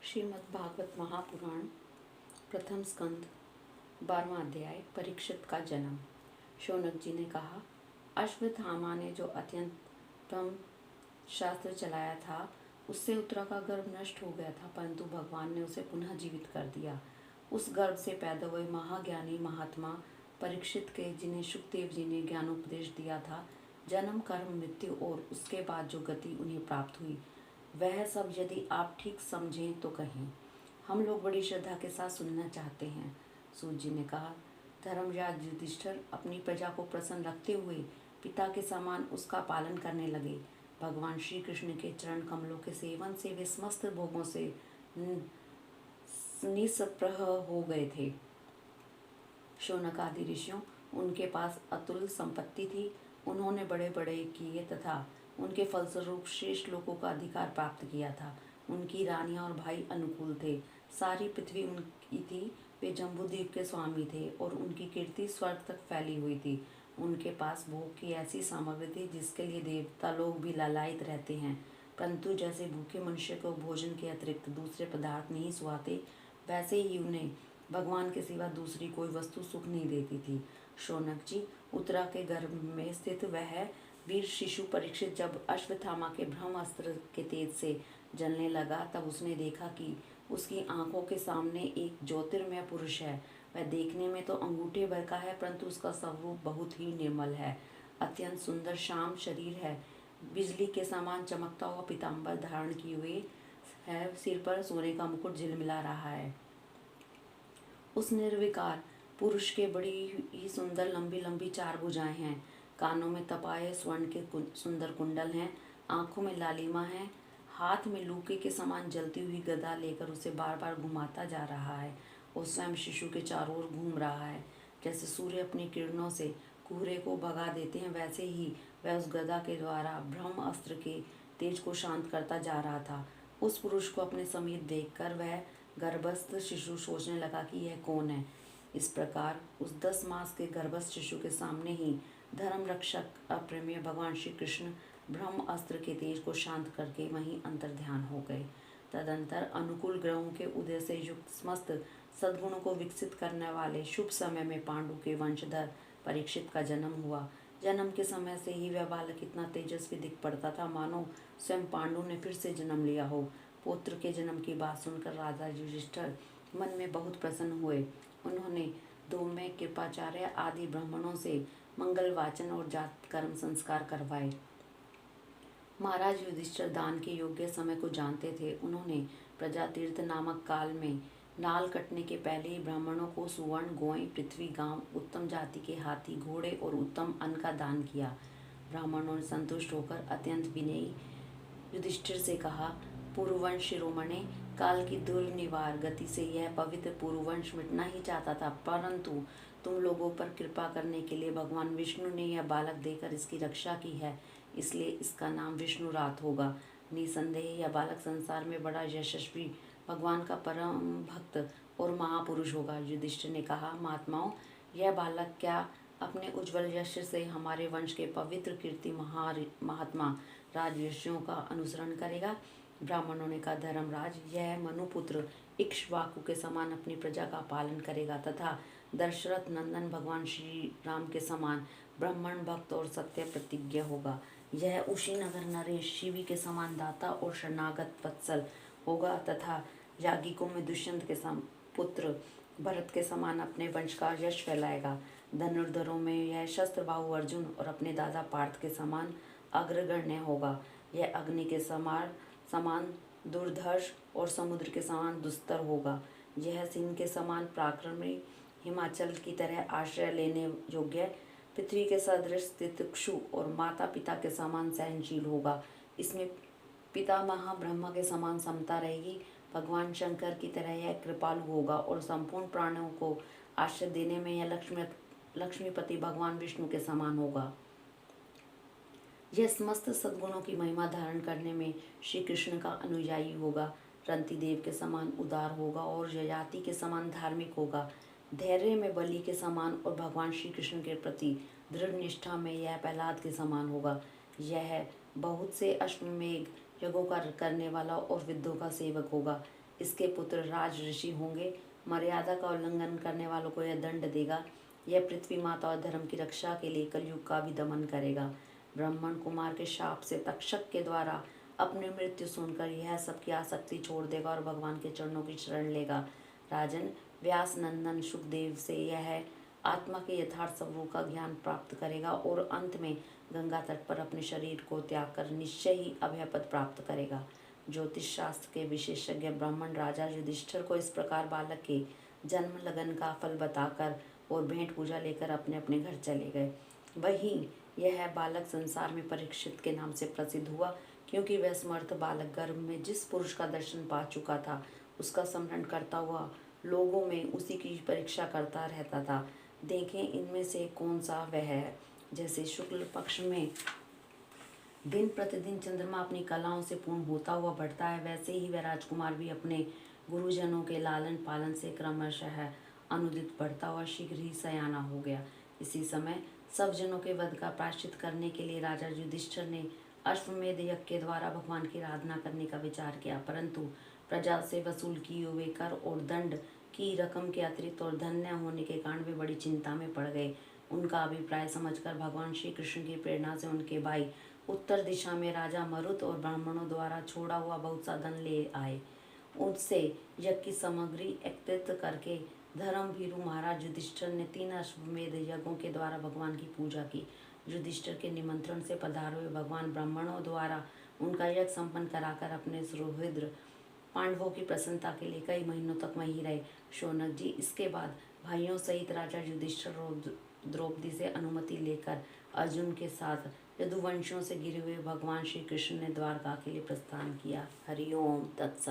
श्रीमद् भागवत महापुराण प्रथम स्कंद 12वां अध्याय परीक्षित का जन्म। शौनक जी ने कहा, अश्वत्थामा ने जो अत्यंतम शास्त्र चलाया था उससे उत्तरा का गर्भ नष्ट हो गया था, परंतु भगवान ने उसे पुनः जीवित कर दिया। उस गर्भ से पैदा हुए महाज्ञानी महात्मा परीक्षित के, जिन्हें शुकदेव जी ने ज्ञानोपदेश दिया था, जन्म कर्म मृत्यु और उसके बाद जो गति उन्हें प्राप्त हुई, वह सब यदि आप ठीक समझें तो कहें। हम लोग बड़ी श्रद्धा के साथ सुनना चाहते हैं। सूत जी ने कहा, धर्मराज युधिष्ठिर अपनी प्रजा को प्रसन्न रखते हुए पिता के समान उसका पालन करने लगे। भगवान श्री कृष्ण के चरण कमलों के सेवन से वे समस्त भोगों से निस्पृह हो गए थे। शौनक आदि ऋषियों, उनके पास अतुल संपत्ति थी। उन्होंने बड़े बड़े किए तथा उनके फलस्वरूप श्रेष्ठ लोगों का अधिकार प्राप्त किया था। उनकी रानियां और भाई अनुकूल थे। सारी पृथ्वी उनकी थी। वे जम्बूद्वीप के स्वामी थे और उनकी कीर्ति स्वर्ग तक फैली हुई थी। उनके पास भोग की ऐसी सामग्री थी जिसके लिए देवता लोग भी लालायित रहते हैं, परंतु जैसे भूखे मनुष्य को भोजन के अतिरिक्त दूसरे पदार्थ नहीं सुहाते, वैसे ही उन्हें भगवान के सिवा दूसरी कोई वस्तु सुख नहीं देती थी। शौनक जी, उत्तरा के गर्भ में स्थित वह वीर शिशु परीक्षित जब अश्वत्थामा के ब्रह्मास्त्र के तेज से जलने लगा, तब उसने देखा कि उसकी आंखों के सामने एक ज्योतिर्मय पुरुष है। वह देखने में तो अंगूठे भर का है, परंतु उसका स्वरूप बहुत ही निर्मल है। अत्यंत सुंदर श्याम शरीर है, बिजली के समान चमकता हुआ पीताम्बर धारण किए हुए है, सिर पर सोने का मुकुट झिलमिला रहा है। उस निर्विकार पुरुष के बड़ी ही सुंदर लंबी लंबी 4 भुजाएं हैं। कानों में तपाए स्वर्ण के सुंदर कुंडल हैं। आंखों में लालिमा है। हाथ में लूके के समान जलती हुई गदा लेकर उसे बार बार घुमाता जा रहा है और स्वयं शिशु के चारों ओर घूम रहा है। जैसे सूर्य अपनी किरणों से कोहरे को भगा देते हैं, वैसे ही वह उस गदा के द्वारा ब्रह्म अस्त्र के तेज को शांत करता जा रहा था। उस पुरुष को अपने समीप देखकर वह गर्भस्थ शिशु सोचने लगा कि यह कौन है। इस प्रकार उस 10 मास के गर्भस्थ शिशु के सामने ही धर्म रक्षक अप्रमेय भगवान श्री कृष्ण ब्रह्म अस्त्र के तेज को शांत करके वहीं अंतर ध्यान हो गए। तदंतर अनुकूल ग्रहों के उदय से युक्त समस्त सद्गुणों को विकसित करने वाले शुभ समय में पांडु के वंशधर परीक्षित का जन्म हुआ। जन्म के समय से ही वह बालक इतना तेजस्वी दिख पड़ता था, मानो स्वयं पांडु ने फिर से जन्म लिया हो। पुत्र के जन्म की बात सुनकर राजा युधिष्ठिर मन में बहुत प्रसन्न हुए। उन्होंने धूम्य, कृपाचार्य आदि ब्राह्मणों से मंगल वाचन और जात कर्म संस्कार करवाए। महाराज युधिष्ठिर दान के योग्य समय को जानते थे। उन्होंने प्रजा तीर्थ नामक काल में नाल कटने के पहले ही ब्राह्मणों को सुवर्ण, गोएं, पृथ्वी, गांव, उत्तम जाति के हाथी, घोड़े और उत्तम अन्न का दान किया। ब्राह्मणों ने संतुष्ट होकर अत्यंत विनयी युधिष्ठिर से कहा, पूर्ववंश शिरोमणे, काल की दुर्निवार गति से यह पवित्र पूर्ववंश मिटना ही चाहता था, परंतु तुम लोगों पर कृपा करने के लिए भगवान विष्णु ने यह बालक देकर इसकी रक्षा की है, इसलिए इसका नाम विष्णुरात होगा। निसंदेह यह बालक संसार में बड़ा यशस्वी, भगवान का परम भक्त और महापुरुष होगा। युधिष्ठिर ने कहा, महात्माओं, यह बालक क्या अपने उज्ज्वल यश से हमारे वंश के पवित्र कीर्ति महात्मा राजर्षियों का अनुसरण करेगा? ब्राह्मणों ने कहा, धर्मराज, यह मनुपुत्र इक्ष्वाकु के समान अपनी प्रजा का पालन करेगा तथा दशरथ नंदन भगवान श्री राम के समान ब्राह्मण भक्त और सत्य प्रतिज्ञ होगा। यह उशीनगर नरेश शिवी के समान दाता और शरणागत वत्सल होगा तथा याज्ञिकों में दुष्यंत के पुत्र भरत के समान अपने वंश का यश फैलाएगा। धनुर्धरों में यह शस्त्रबाहु अर्जुन और अपने दादा पार्थ के समान अग्रगण्य होगा। यह अग्नि के समान दुर्धर्ष और समुद्र के समान दुस्तर होगा। यह सिंह के समान पराक्रमी, हिमाचल की तरह आश्रय लेने योग्य, पृथ्वी के सदृश तितिक्षु और माता पिता के समान सहनशील होगा। इसमें पितामह ब्रह्मा के समान समता रहेगी। भगवान शंकर की तरह यह कृपालु होगा और संपूर्ण प्राणियों को आश्रय देने में यह लक्ष्मीपति भगवान विष्णु के समान होगा। यह समस्त सद्गुणों की महिमा धारण करने में श्री कृष्ण का अनुयायी होगा। रंतिदेव के समान उदार होगा और ययाति के समान धार्मिक होगा। धैर्य में बलि के समान और भगवान श्री कृष्ण के प्रति दृढ़ निष्ठा में यह प्रहलाद के समान होगा। यह बहुत से अश्वमेध यज्ञों का करने वाला और विद्यों का सेवक होगा। इसके पुत्र राज ऋषि होंगे। मर्यादा का उल्लंघन करने वालों को यह दंड देगा। यह पृथ्वी माता और धर्म की रक्षा के लिए कलयुग का भी दमन करेगा। ब्राह्मण कुमार के शाप से तक्षक के द्वारा अपनी मृत्यु सुनकर यह सबकी आसक्ति छोड़ देगा और भगवान के चरणों की शरण लेगा। राजन, व्यास नंदन सुखदेव से यह आत्मा के यथार्थ स्वरूप का ज्ञान प्राप्त करेगा और अंत में गंगा तट पर अपने शरीर को त्याग कर निश्चय ही अभय पद प्राप्त करेगा। ज्योतिष शास्त्र के विशेषज्ञ ब्राह्मण राजा युधिष्ठिर को इस प्रकार बालक के जन्म लगन का फल बताकर और भेंट पूजा लेकर अपने अपने घर चले गए। वहीं यह बालक संसार में परीक्षित के नाम से प्रसिद्ध हुआ, क्योंकि वह समर्थ बालक गर्भ में जिस पुरुष का दर्शन पा चुका था उसका स्मरण करता हुआ लोगों में उसी की परीक्षा करता रहता था। देखें इनमें से कौन सा वह है। जैसे शुक्ल पक्ष में दिन प्रतिदिन चंद्रमा अपनी कलाओं से पूर्ण होता हुआ बढ़ता है, वैसे ही वह राजकुमार भी अपने गुरुजनों के लालन पालन से क्रमशः अनुदित बढ़ता हुआ शीघ्र ही सयाना हो गया। इसी समय सब जनों के वध का प्रायश्चित करने के लिए राजा युधिष्ठिर ने अश्वमेध यज्ञ के द्वारा भगवान की आराधना करने का विचार किया, परंतु प्रजा से वसूल किए हुए कर और दंड की रकम के अतिरिक्त और धन न होने के कारण वे बड़ी चिंता में पड़ गए। उनका अभिप्राय समझकर भगवान श्री कृष्ण की प्रेरणा से उनके भाई उत्तर दिशा में राजा मरुत और ब्राह्मणों द्वारा छोड़ा हुआ बहुत सा धन ले आए। उससे यज्ञ की सामग्री एकत्रित करके धर्मभीरु महाराज युधिष्ठिर ने 3 अश्वमेध यज्ञों के द्वारा भगवान की पूजा की। युधिष्ठिर के निमंत्रण से पधारे हुए भगवान ब्राह्मणों द्वारा उनका यज्ञ संपन्न कराकर अपने सुहृद पांडवों की प्रसन्नता के लिए कई महीनों तक वहीं रहे। शौनक जी, इसके बाद भाइयों सहित राजा युधिष्ठिर और द्रौपदी से अनुमति लेकर अर्जुन के साथ यदुवंशियों से घिरे हुए भगवान श्री कृष्ण ने द्वारका के लिए प्रस्थान किया। हरि ओम तत्सत।